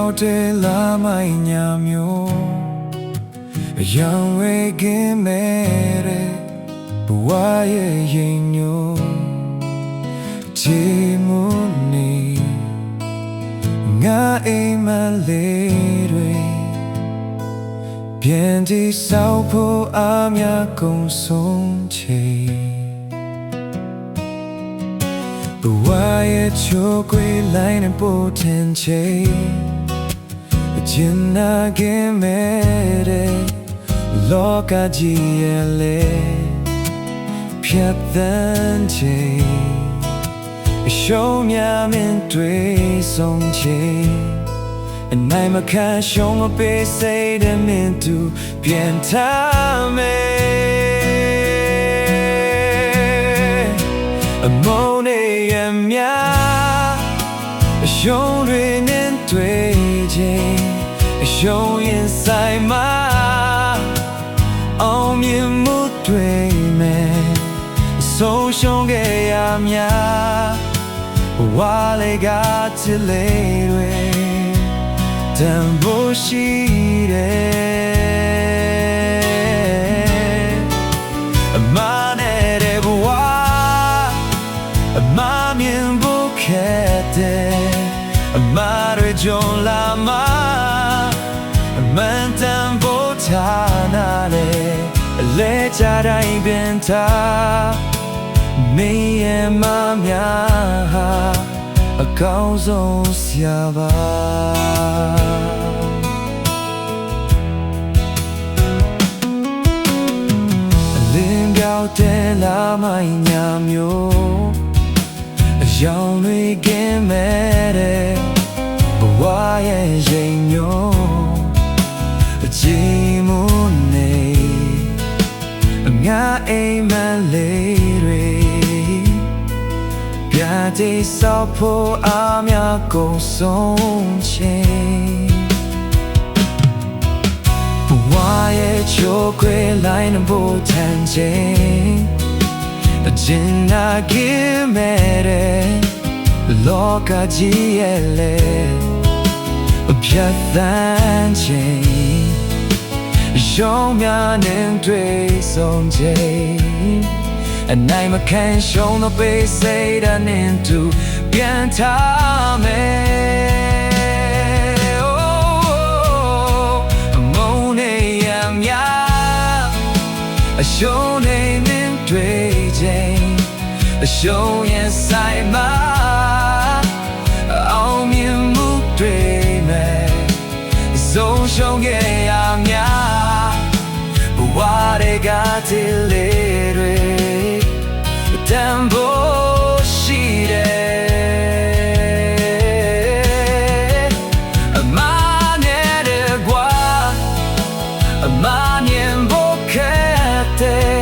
ပြောင်းတဲလာမိုင်းညာမျိုးအယောင်ဝဲကင်းမဲ့တဲ့ဘဝရဲ့ရင်ညိုချီမွနေငါအိမ်မလေးတွေပြန်တည်ဆောက်ဖို့အားများကုန်ဆုံးချိန်ဘဝရဲ့ချိုးကွေးလိုက်တဲ့ပို့ထင်ချိန်အကျဉ်းနာခင်မဲ့တဲ့လောကကြီးရဲ့လေဖြတ်သန်းချိန်အရှုံးများမင်းတွေ့ဆုံးချိန်အနိုင်မခံရှုံးမပေးစိတ်တဲ့မင်းသူပြန်ထားမယ်အမုန်းနေရမြအရှုံးတွေနဲ့တွေ့ချိန်အရှုံးရင်ဆိုင်မှာအောင်မြင်မှုတွေ့မယ်ဆုံးရှုံးခဲ့ရမြဝါလေကချစ်လေးတွေတန်ဖိုးရှိတယ်အမနဲ့တဲ့ဘဝအမမြင်ဖို့ခဲ့တဲ့အမတွေကြုံလာမှာအမှန်တန်ဖို့ထားနာလေအလဲကြတိုင်းပင်ထားမင်းရဲ့မများဟာအကောင်းဆုံးဆရာပါအလင်းပြောင်းတဲ့လာမိုင်းညာမျိုးအယောင်တွေကင်းမဲ့တဲ့ဘဝရဲ့ရင်ညိုအကြည်မွနေငါအိမ်မလေးတွေပြတဲ့ဆောက်ဖို့အားများကုန်ဆုံးချိန်ဘဝရဲ့ချိုးခွေလိုက်တဲ့ဘုထန်ချိန်အကျဉ်းနာခင်မဲ့တဲ့လောကကြီးရဲ့လေဖြတ်သန်းချိန်ရှုံးများနဲ့တွေ့ဆုံးချိန်အနိုင်မခံရှုံးတော့ပေးစိတ်ဓာတ်နဲ့သူပြန်ထားမယ်အမုန်းနေရမြအရှုံးနေနဲ့တွေ့ချိန်အရှုံးရဲ့ဆိုင်မှာအောင်မြင်မှုတွေ့မယ်ဆုံးရှုံးခဲ့ရမြဘဝတွေကတည်းလေးတွေတန်ဖိုးရှိတယ်အမနဲ့တဲ့ကွာအမမြင်ဖို့ခဲ့တဲ့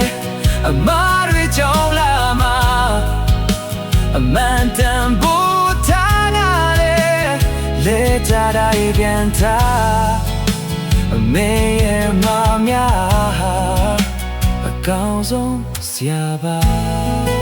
အမတွေကြောင့်လာမှာအမှန်တန်ဖို့ထားနာလေလေကြတိုင်းပြန်ထားအမေရဲ့မများဟာအကောင်းဆုံးဆရာပါ